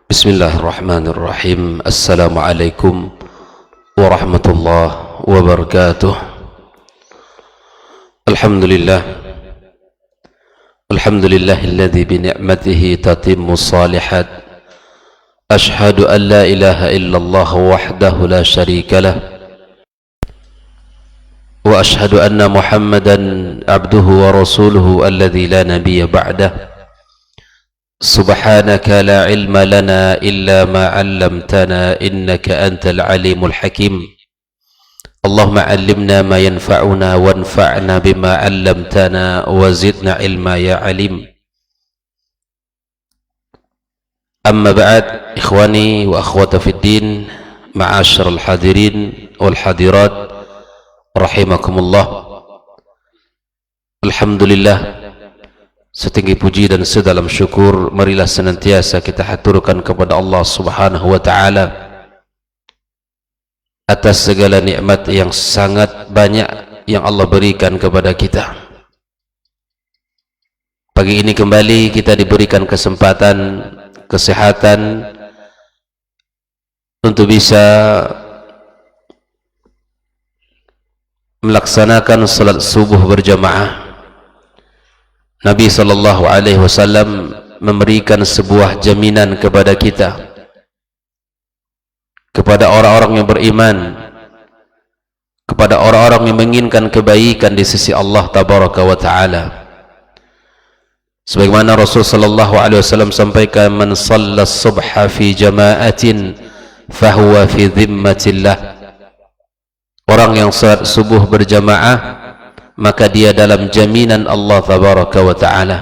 Bismillahirrahmanirrahim. Assalamualaikum warahmatullahi wabarakatuh. Alhamdulillah. Alhamdulillahilladzi bi ni'matihi tatimmu shalihat. Ashhadu an la ilaha illallah wahdahu la syarika lah. Wa ashhadu anna Muhammadan abduhu wa rasuluhu alladzi la nabiyya ba'dah. Subhanaka la ilma lana illa ma 'allamtana innaka antal alimul hakim. Allahumma 'allimna ma yanfa'una wanfa'na bima 'allamtana wa zidna ilma ya alim. Amma ba'd, ikhwani wa akhwata fid din, ma'asyiral hadirin wal hadirat rahimakumullah. Alhamdulillah, setinggi puji dan sedalam syukur marilah senantiasa kita haturkan kepada Allah Subhanahu wa taala atas segala nikmat yang sangat banyak yang Allah berikan kepada kita. Pagi ini kembali kita diberikan kesempatan, kesehatan untuk bisa melaksanakan salat subuh berjamaah. Nabi SAW memberikan sebuah jaminan kepada kita, kepada orang-orang yang beriman, kepada orang-orang yang menginginkan kebaikan di sisi Allah Tabaraka wa Ta'ala. Sebagaimana Rasul SAW sampaikan, man shalla subha fi jama'atin fahuwa fi dhimmatillah. Orang yang salat subuh berjamaah maka dia dalam jaminan Allah Tabaraka wa Ta'ala,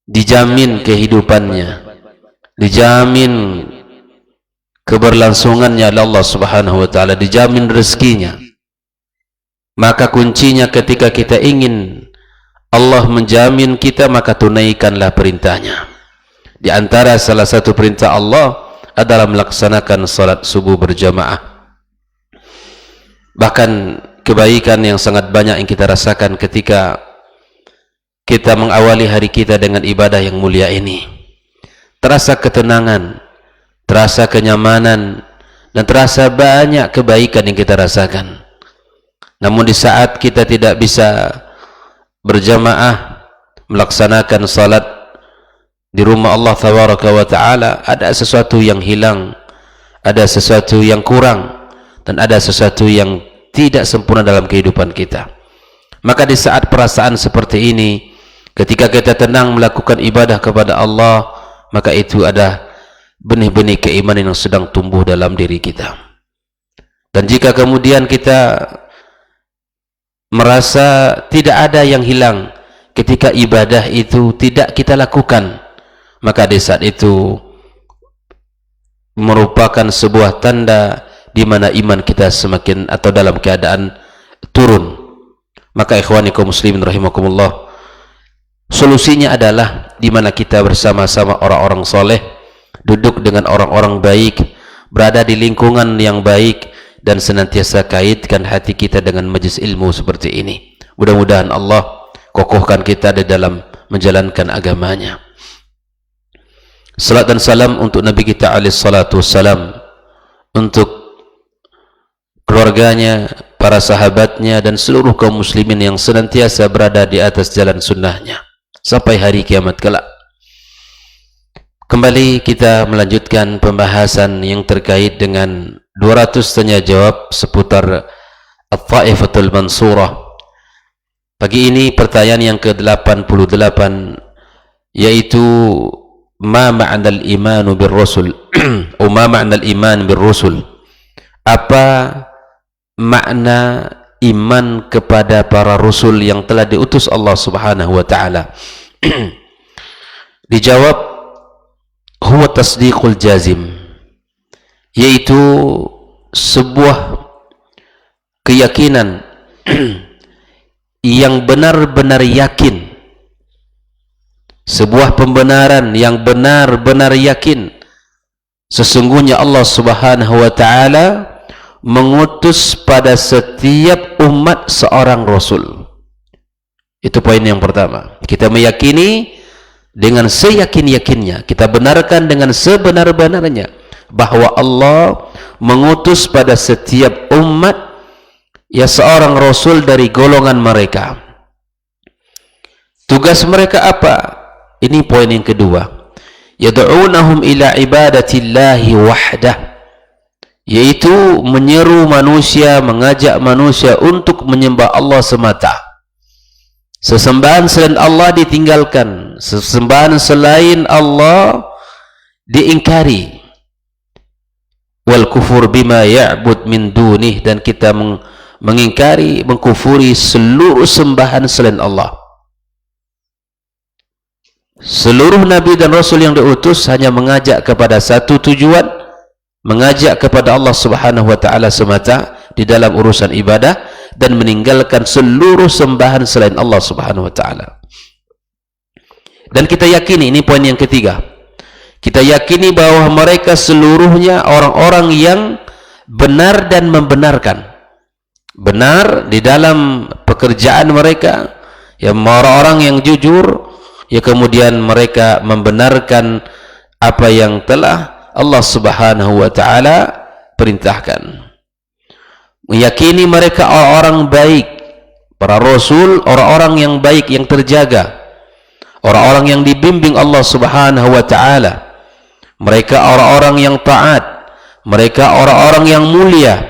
dijamin kehidupannya, dijamin keberlangsungannya oleh Allah Subhanahu wa Ta'ala, dijamin rezekinya. Maka kuncinya ketika kita ingin Allah menjamin kita, maka tunaikanlah perintahnya. Di antara salah satu perintah Allah adalah melaksanakan salat subuh berjamaah. Bahkan kebaikan yang sangat banyak yang kita rasakan ketika kita mengawali hari kita dengan ibadah yang mulia ini. Terasa ketenangan, terasa kenyamanan, dan terasa banyak kebaikan yang kita rasakan. Namun di saat kita tidak bisa berjamaah melaksanakan salat di rumah Allah Tabaraka wa Ta'ala, ada sesuatu yang hilang, ada sesuatu yang kurang, dan ada sesuatu yang tidak sempurna dalam kehidupan kita. Maka di saat perasaan seperti ini, ketika kita tenang melakukan ibadah kepada Allah, maka itu ada benih-benih keimanan yang sedang tumbuh dalam diri kita. Dan jika kemudian kita merasa tidak ada yang hilang ketika ibadah itu tidak kita lakukan, maka di saat itu merupakan sebuah tanda di mana iman kita semakin atau dalam keadaan turun. Maka ikhwani kaum muslimin rahimakumullah, solusinya adalah di mana kita bersama-sama orang-orang soleh, duduk dengan orang-orang baik, berada di lingkungan yang baik, dan senantiasa kaitkan hati kita dengan majlis ilmu seperti ini. Mudah-mudahan Allah kokohkan kita di dalam menjalankan agamanya. Salat dan salam untuk Nabi kita alaihi salatu wassalam, untuk keluarganya, para sahabatnya, dan seluruh kaum muslimin yang senantiasa berada di atas jalan sunnahnya sampai hari kiamat kelak. Kembali kita melanjutkan pembahasan yang terkait dengan 200 tanya jawab seputar At-Taifatul Mansurah. Pagi ini pertanyaan yang ke-88, yaitu ma ma'nal imanu bir rusul atau ma ma'nal iman bir rusul. Apa makna iman kepada para rasul yang telah diutus Allah Subhanahu wa Ta'ala? Dijawab, huwa tasdiqul jazim, yaitu sebuah keyakinan yang benar-benar yakin, sebuah pembenaran yang benar-benar yakin sesungguhnya Allah Subhanahu wa Ta'ala mengutus pada setiap umat seorang rasul. Itu poin yang pertama. Kita meyakini dengan seyakin-yakinnya, kita benarkan dengan sebenar-benarnya bahwa Allah mengutus pada setiap umat ya seorang rasul dari golongan mereka. Tugas mereka apa? Ini poin yang kedua. Yad'unahum ila ibadatillahi wahdah, yaitu menyeru manusia, mengajak manusia untuk menyembah Allah semata. Sesembahan selain Allah ditinggalkan, sesembahan selain Allah diingkari. Wal kufur bima ya'bud min dunih, dan kita mengingkari, mengkufuri seluruh sembahan selain Allah. Seluruh nabi dan rasul yang diutus hanya mengajak kepada satu tujuan, mengajak kepada Allah Subhanahu wa taala semata di dalam urusan ibadah, dan meninggalkan seluruh sembahan selain Allah Subhanahu wa taala. Dan kita yakini, ini poin yang ketiga, kita yakini bahwa mereka seluruhnya orang-orang yang benar dan membenarkan. Benar di dalam pekerjaan mereka, ya, orang-orang yang jujur, ya, kemudian mereka membenarkan apa yang telah Allah Subhanahu wa taala perintahkan. Meyakini mereka orang-orang baik, para rasul, orang-orang yang baik, yang terjaga, orang-orang yang dibimbing Allah Subhanahu wa taala. Mereka orang-orang yang taat, mereka orang-orang yang mulia,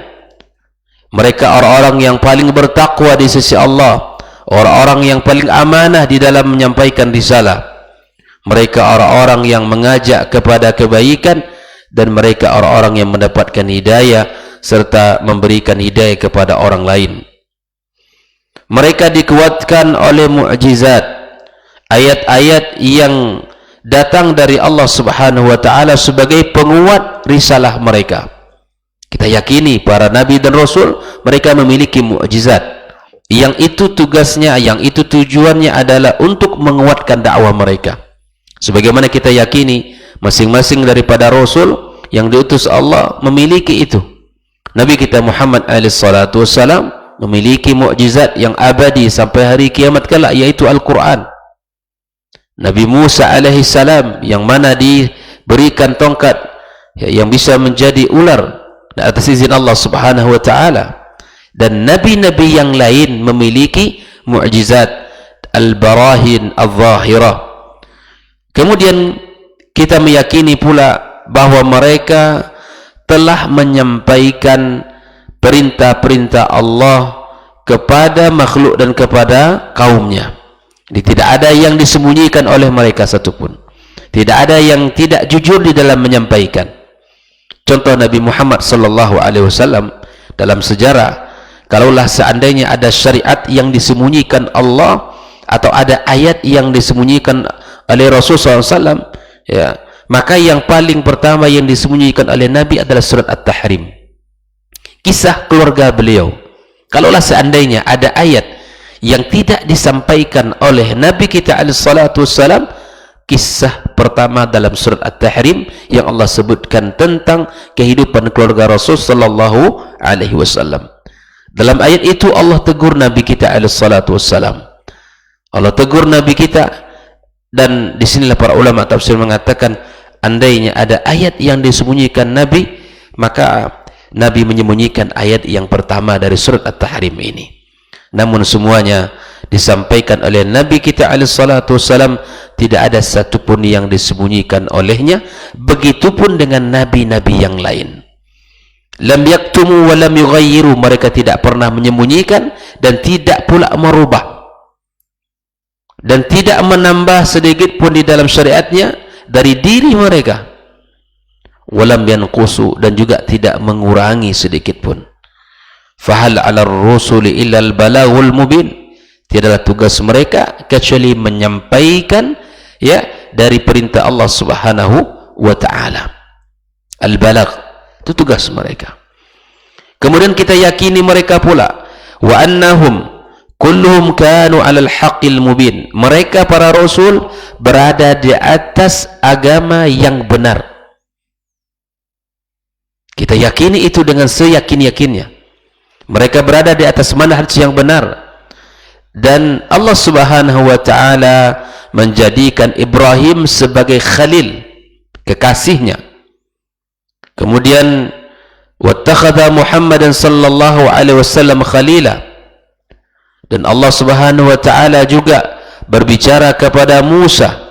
mereka orang-orang yang paling bertakwa di sisi Allah, orang-orang yang paling amanah di dalam menyampaikan risalah. Mereka orang-orang yang mengajak kepada kebaikan, dan mereka orang-orang yang mendapatkan hidayah serta memberikan hidayah kepada orang lain. Mereka dikuatkan oleh mukjizat, ayat-ayat yang datang dari Allah Subhanahu wa taala sebagai penguat risalah mereka. Kita yakini para nabi dan rasul mereka memiliki mukjizat, yang itu tugasnya, yang itu tujuannya adalah untuk menguatkan dakwah mereka. Sebagaimana kita yakini masing-masing daripada rasul yang diutus Allah memiliki itu. Nabi kita Muhammad alaihissalatu wassalam memiliki mukjizat yang abadi sampai hari kiamat kelak, yaitu Al-Quran. Nabi Musa alaihissalam yang mana diberikan tongkat yang bisa menjadi ular atas izin Allah Subhanahu wa taala. Dan nabi-nabi yang lain memiliki mukjizat al-barahin al-zahirah. Kemudian kita meyakini pula bahwa mereka telah menyampaikan perintah-perintah Allah kepada makhluk dan kepada kaumnya. Jadi tidak ada yang disembunyikan oleh mereka satupun. Tidak ada yang tidak jujur di dalam menyampaikan. Contoh Nabi Muhammad sallallahu alaihi wasallam dalam sejarah, kalaulah seandainya ada syariat yang disembunyikan Allah atau ada ayat yang disembunyikan oleh Rasulullah SAW, ya, maka yang paling pertama yang disembunyikan oleh Nabi adalah surat At-Tahrim, kisah keluarga beliau. Kalaulah seandainya ada ayat yang tidak disampaikan oleh Nabi kita alaihissalam, kisah pertama dalam surat At-Tahrim yang Allah sebutkan tentang kehidupan keluarga Rasul sallallahu alaihi wasallam. Dalam ayat itu Allah tegur Nabi kita alaihissalam. Allah tegur Nabi kita, dan disinilah para ulama tafsir mengatakan andainya ada ayat yang disembunyikan Nabi, maka Nabi menyembunyikan ayat yang pertama dari surat At-Tahrim ini. Namun semuanya disampaikan oleh Nabi kita alaihissalam, tidak ada satupun yang disembunyikan olehnya. Begitupun dengan nabi-nabi yang lain. Lam yaktumu wa lam yughayyiru, mereka tidak pernah menyembunyikan dan tidak pula merubah, dan tidak menambah sedikit pun di dalam syariatnya dari diri mereka. Walam yanqusu, dan juga tidak mengurangi sedikit pun. Fahal 'ala ar-rusuli illa al-balaghul mubin, tiadalah tugas mereka kecuali menyampaikan, ya, dari perintah Allah Subhanahu wa taala. Al-balagh itu tugas mereka. Kemudian kita yakini mereka pula wa annahum kulluhum kanu 'alal haqqil mubin, mereka para rasul berada di atas agama yang benar. Kita yakini itu dengan seyakin-yakinnya. Mereka berada di atas manhaj yang benar. Dan Allah Subhanahu wa taala menjadikan Ibrahim sebagai khalil, kekasihnya. Kemudian wattakhadha Muhammadan sallallahu alaihi wasallam khalila. Dan Allah Subhanahu wa taala juga berbicara kepada Musa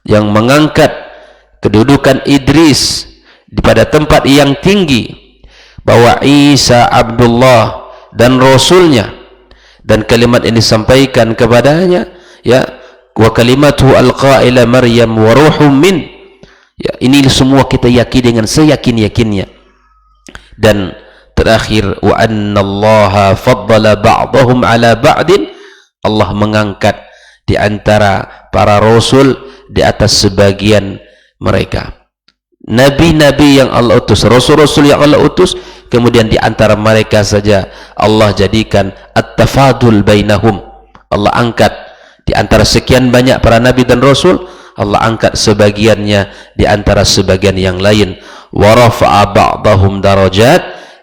yang mengangkat kedudukan Idris di pada tempat yang tinggi, bahwa Isa Abdullah dan Rasulnya, dan kalimat ini disampaikan kepadanya, ya, wa kalimatu alqaila Maryam wa ruhum min. Ya, ini semua kita yakini dengan seyakin-yakinnya. Dan terakhir, wa annallaha faddala ba'dahum ala ba'din, Allah mengangkat di antara para rasul di atas sebagian mereka. Nabi-nabi yang Allah utus, rasul-rasul yang Allah utus, kemudian di antara mereka saja Allah jadikan at-tafadul bainahum. Allah angkat di antara sekian banyak para nabi dan rasul, Allah angkat sebagiannya di antara sebagian yang lain. Wa rafa'a ba'dahum darajat.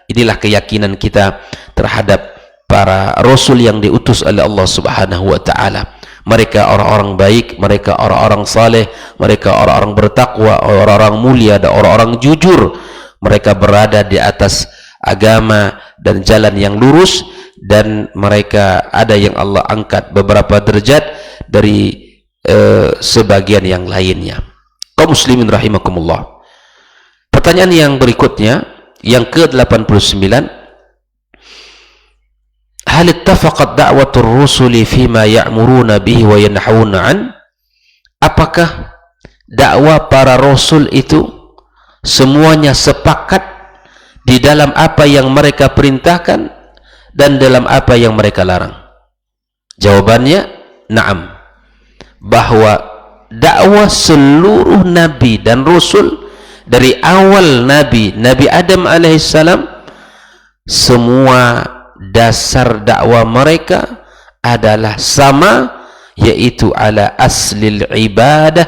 Inilah keyakinan kita terhadap para rasul yang diutus oleh Allah Subhanahu wa taala. Mereka orang-orang baik, mereka orang-orang saleh, mereka orang-orang bertakwa, orang-orang mulia, dan orang-orang jujur. Mereka berada di atas agama dan jalan yang lurus, dan mereka ada yang Allah angkat beberapa derajat dari sebagian yang lainnya. Kaum muslimin rahimakumullah. Pertanyaan yang berikutnya, yang ke-89, hal ittafaqat da'watur rusuli fima ya'muruna bihi wa yanhauna an? Apakah dakwah para rasul itu semuanya sepakat di dalam apa yang mereka perintahkan dan dalam apa yang mereka larang? Jawabannya, na'am. Bahwa dakwah seluruh nabi dan rasul dari awal Nabi Adam alaihissalam, semua dasar dakwah mereka adalah sama, yaitu ala aslil ibadah,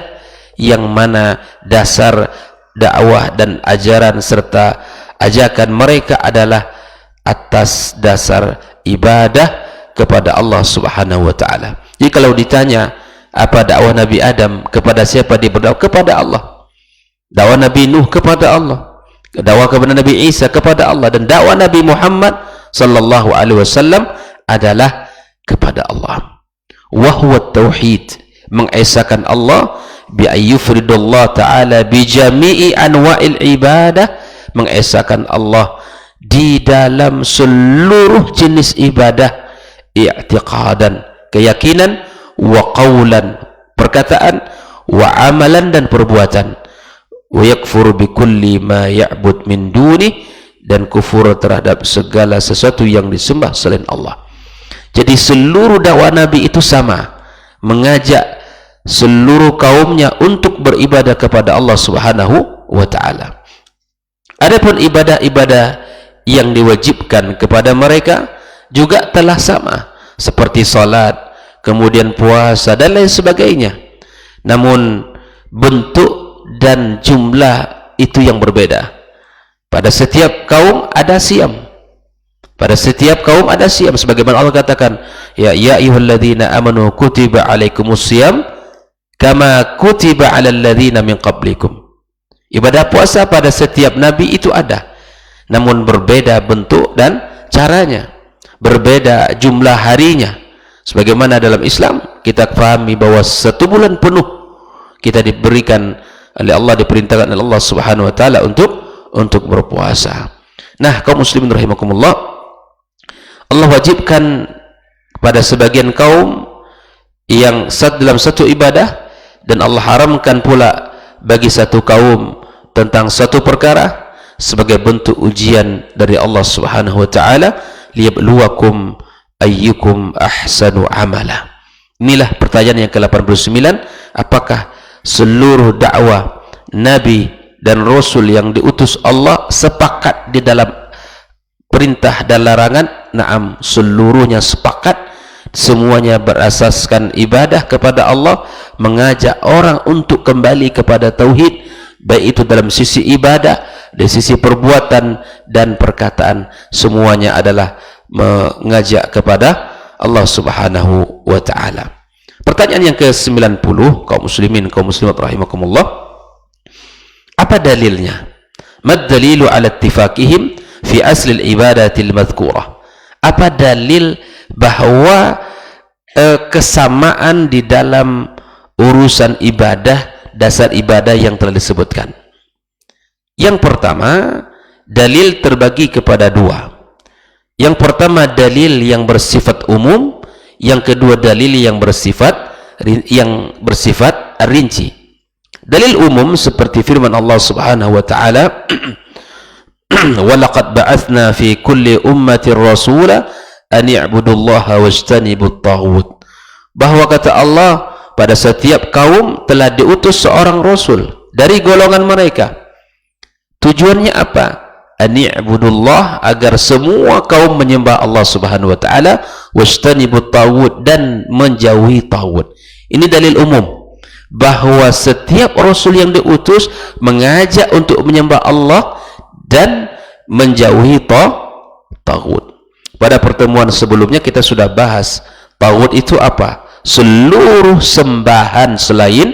yang mana dasar dakwah dan ajaran serta ajakan mereka adalah atas dasar ibadah kepada Allah Subhanahu wa taala. Jadi kalau ditanya apa dakwah Nabi Adam, kepada siapa dia berdakwah? Kepada Allah. Dakwah Nabi Nuh kepada Allah, dakwah kepada Nabi Isa kepada Allah, dan dakwah Nabi Muhammad sallallahu alaihi wasallam adalah kepada Allah. Wa huwa tauhid, mengesahkan Allah, bi ayyufridullah ta'ala bi jami'i anwa'il ibadah, mengesahkan Allah di dalam seluruh jenis ibadah, i'tiqadan, keyakinan, wa qawlan, perkataan, wa amalan, dan perbuatan, wa yakfur bi kulli ma ya'bud min duni, dan kufur terhadap segala sesuatu yang disembah selain Allah. Jadi seluruh dakwah Nabi itu sama, mengajak seluruh kaumnya untuk beribadah kepada Allah Subhanahu wa taala. Adapun ibadah-ibadah yang diwajibkan kepada mereka juga telah sama, seperti salat, kemudian puasa, dan lain sebagainya. Namun bentuk dan jumlah itu yang berbeda. Pada setiap kaum ada siam. Pada setiap kaum ada siam, sebagaimana Allah katakan, ya ayyuhalladzina amanu kutiba alaikumus siyam kama kutiba alal ladzina min qablikum. Ibadah puasa pada setiap nabi itu ada, namun berbeda bentuk dan caranya, berbeda jumlah harinya. Sebagaimana dalam Islam kita pahami bahwa 1 bulan penuh kita diberikan oleh Allah, diperintahkan oleh Allah Subhanahu wa taala untuk berpuasa. Nah, kaum muslimin rahimakumullah, Allah wajibkan pada sebagian kaum yang dalam satu ibadah, dan Allah haramkan pula bagi satu kaum tentang satu perkara sebagai bentuk ujian dari Allah Subhanahu wa taala, liyabluwakum ayyukum ahsanu amala. Inilah pertanyaan yang ke-89, apakah seluruh dakwah nabi dan rasul yang diutus Allah sepakat di dalam perintah dan larangan? Naam, seluruhnya sepakat. Semuanya berasaskan ibadah kepada Allah, mengajak orang untuk kembali kepada tauhid, baik itu dalam sisi ibadah, dari sisi perbuatan dan perkataan. Semuanya adalah mengajak kepada Allah Subhanahu wa ta'ala. Pertanyaan yang ke-90, kaum muslimin, kaum muslimat rahimakumullah, apa dalilnya? Mad dalilu ala ittifaqihim fi asli al-ibadatil madhkurah. Apa dalil bahwa kesamaan di dalam urusan ibadah, dasar ibadah yang telah disebutkan? Yang pertama, dalil terbagi kepada dua. Yang pertama dalil yang bersifat umum, yang kedua dalil yang bersifat rinci. Dalil umum seperti firman Allah Subhanahu wa taala, "Wa laqad ba'atsna fi kulli ummatin rasula an i'budullaha wajtanibut taghut." Bahwa kata Allah, pada setiap kaum telah diutus seorang rasul dari golongan mereka. Tujuannya apa? An i'budullah, agar semua kaum menyembah Allah Subhanahu wa taala, wajtanibut taghut, dan menjauhi taghut. Ini dalil umum bahwa setiap rasul yang diutus mengajak untuk menyembah Allah dan menjauhi taghut. Pada pertemuan sebelumnya kita sudah bahas taghut itu apa? Seluruh sembahan selain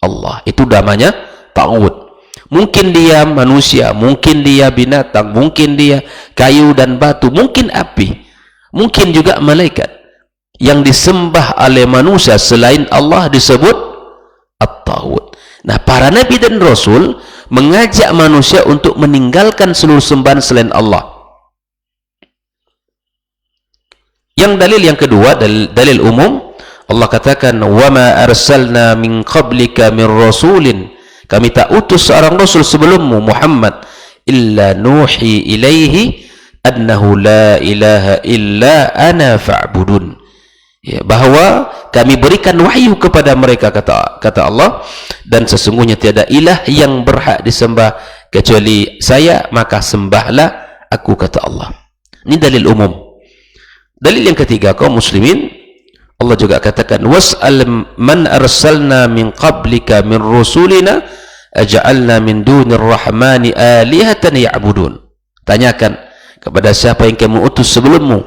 Allah, itu namanya taghut. Mungkin dia manusia, mungkin dia binatang, mungkin dia kayu dan batu, mungkin api, mungkin juga malaikat. Yang disembah oleh manusia selain Allah disebut at-taghut. Nah, para nabi dan rasul mengajak manusia untuk meninggalkan seluruh sembahan selain Allah. Yang dalil yang kedua, dalil umum, Allah katakan, "Wa ma arsalna min qablika min rasulin." Kami tak utus seorang rasul sebelummu Muhammad illa nuhi ilaihi annahu la ilaha illa ana fa'budun. Ya, bahwa kami berikan wahyu kepada mereka, kata Allah, dan sesungguhnya tiada ilah yang berhak disembah kecuali saya, maka sembahlah aku, kata Allah. Ini dalil umum. Dalil yang ketiga, kaum muslimin, Allah juga katakan, was'al man arsalna min qablika min rusulina aj'alna min dunir rahmani alihatan ya'budun. Tanyakan kepada siapa yang kami utus sebelummu,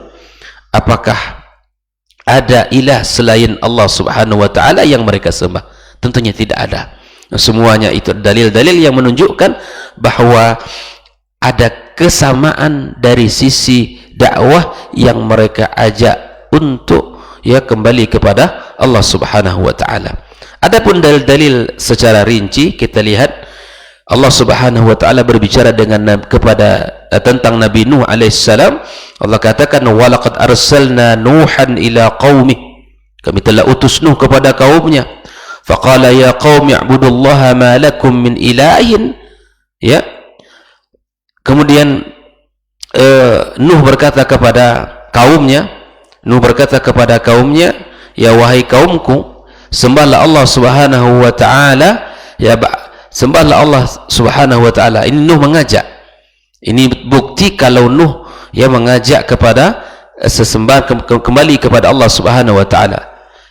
apakah ada ilah selain Allah Subhanahu wa ta'ala yang mereka sembah? Tentunya tidak ada. Semuanya itu dalil-dalil yang menunjukkan bahwa ada kesamaan dari sisi dakwah yang mereka ajak untuk kembali kepada Allah Subhanahu wa ta'ala. Adapun dalil-dalil secara rinci, kita lihat Allah Subhanahu wa ta'ala berbicara tentang Nabi Nuh alaihissalam. Allah katakan, walaqad arsalna nuhan ila qaumi. Kami telah utus Nuh kepada kaumnya. Faqala ya qaumi i'budullaha ma lakum min ilahin. Ya. Kemudian Nuh berkata kepada kaumnya, ya wahai kaumku, sembahlah Allah Subhanahu wa ta'ala, sembahlah Allah Subhanahu wa ta'ala. Ini Nuh mengajak. Ini bukti kalau Nuh mengajak kepada sesembahan, kembali kepada Allah Subhanahu wa ta'ala.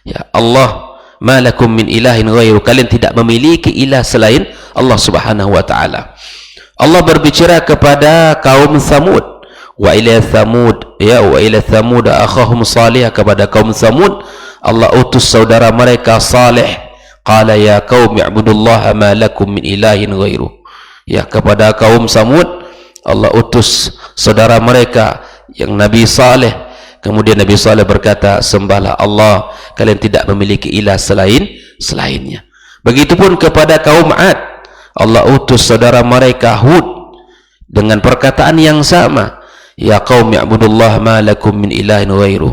Ya Allah, ma lakum min ilahin ghairu, kalian tidak memiliki ilah selain Allah Subhanahu wa ta'ala. Allah berbicara kepada kaum Thamud, wa ila Thamud akhahum Salih, kepada kaum Thamud Allah utus saudara mereka Salih. Qala ya qaumi i'budullaha ma lakum min ilahin ghairu. Ya, kepada kaum Thamud Allah utus saudara mereka yang Nabi Saleh. Kemudian Nabi Saleh berkata, sembahlah Allah, kalian tidak memiliki ilah selainnya. Begitupun kepada kaum Ad, Allah utus saudara mereka Hud dengan perkataan yang sama, ya qaumi i'budullaha ma lakum min ilahin ghairu.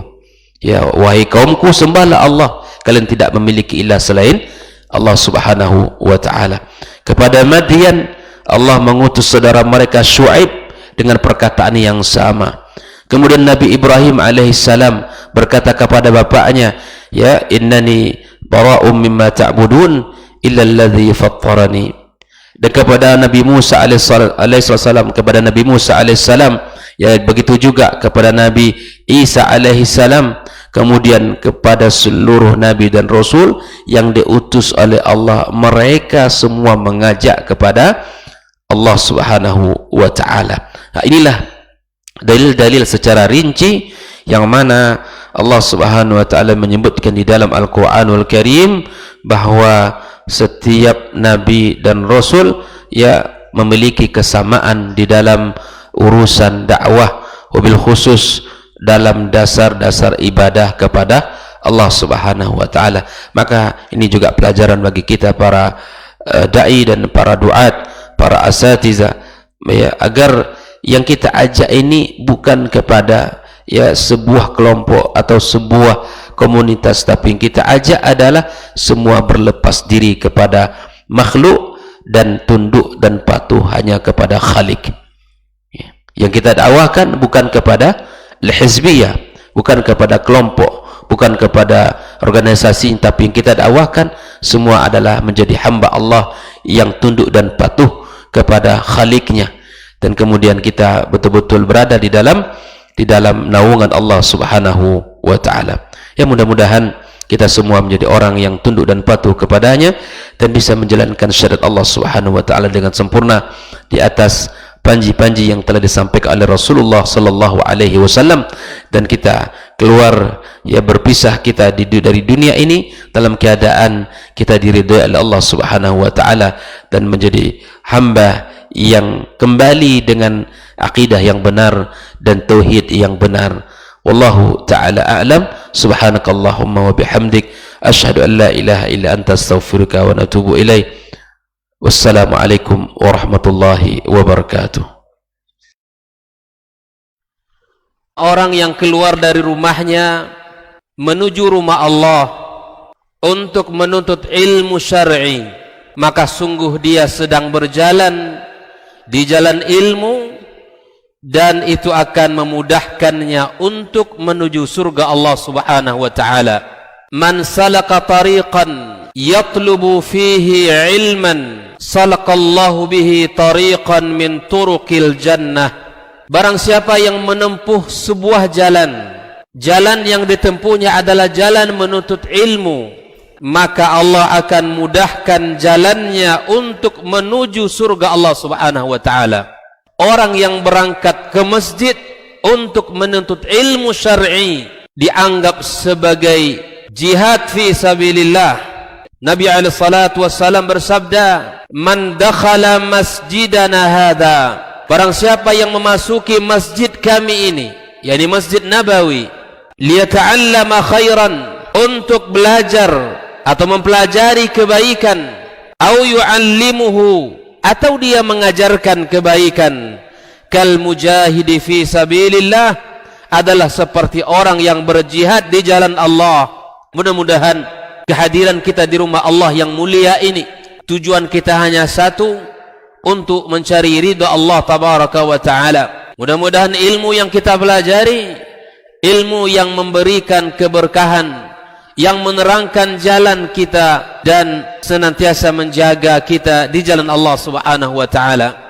Ya wahai kaumku, sembahlah Allah, kalian tidak memiliki ilah selain Allah Subhanahu wa ta'ala. Kepada Madian Allah mengutus saudara mereka Syuaib dengan perkataan yang sama. Kemudian Nabi Ibrahim alaihissalam berkata kepada bapaknya, ya innani bara'um mimma ta'budun illa alladhi fattarani. Dan kepada Nabi Musa alaihissalam, ya begitu juga kepada Nabi Isa alaihissalam. Kemudian kepada seluruh nabi dan rasul yang diutus oleh Allah, mereka semua mengajak kepada Allah Subhanahu wa ta'ala. Nah, inilah dalil-dalil secara rinci yang mana Allah Subhanahu wa taala menyebutkan di dalam Al-Qur'anul Karim bahwa setiap nabi dan rasul ya memiliki kesamaan di dalam urusan dakwah, wabil khusus dalam dasar-dasar ibadah kepada Allah Subhanahu wa taala. Maka ini juga pelajaran bagi kita para dai dan para duat, para asatiza, ya, agar yang kita ajak ini bukan kepada ya sebuah kelompok atau sebuah komunitas, tapi yang kita ajak adalah semua berlepas diri kepada makhluk dan tunduk dan patuh hanya kepada Khalik. Ya. Yang kita dakwahkan bukan kepada al-hizbiyah, bukan kepada kelompok, bukan kepada organisasi, tapi yang kita dakwahkan semua adalah menjadi hamba Allah yang tunduk dan patuh kepada Khaliknya, dan kemudian kita betul-betul berada di dalam naungan Allah Subhanahu wa taala. Ya, mudah-mudahan kita semua menjadi orang yang tunduk dan patuh kepadanya dan bisa menjalankan syariat Allah Subhanahu wa taala dengan sempurna di atas panji-panji yang telah disampaikan oleh Rasulullah sallallahu alaihi wasallam, dan kita keluar ya berpisah kita dari dunia ini dalam keadaan kita diridhai oleh Allah Subhanahu wa taala dan menjadi hamba yang kembali dengan akidah yang benar dan tauhid yang benar. Wallahu ta'ala a'lam. Subhanakallahumma wa bihamdik asyhadu an la ilaha illa anta astaghfiruka wa atubu ilaik. Wassalamualaikum warahmatullahi wabarakatuh. Orang yang keluar dari rumahnya menuju rumah Allah untuk menuntut ilmu syar'i, maka sungguh dia sedang berjalan di jalan ilmu, dan itu akan memudahkannya untuk menuju surga Allah Subhanahu wa taala. Man salaka tariqan yatlubu fihi ilman salakallahu bihi tariqan min turuqil jannah. Barang siapa yang menempuh sebuah jalan yang ditempuhnya adalah jalan menuntut ilmu, maka Allah akan mudahkan jalannya untuk menuju surga Allah Subhanahu wa taala. Orang yang berangkat ke masjid untuk menuntut ilmu syar'i dianggap sebagai jihad fi sabilillah. Nabi alaihi salatu wassalam bersabda, "Man dakhala masjidana hadza," barang siapa yang memasuki masjid kami ini, yakni Masjid Nabawi, liyata'allama khairan, untuk belajar atau mempelajari kebaikan, au yu'allimuhu, atau dia mengajarkan kebaikan, kal mujahidi fi sabilillah, adalah seperti orang yang berjihad di jalan Allah. Mudah-mudahan kehadiran kita di rumah Allah yang mulia ini, tujuan kita hanya satu, untuk mencari ridha Allah tabaraka wa taala. Mudah-mudahan ilmu yang kita pelajari, ilmu yang memberikan keberkahan, yang menerangkan jalan kita dan senantiasa menjaga kita di jalan Allah Subhanahu wa taala.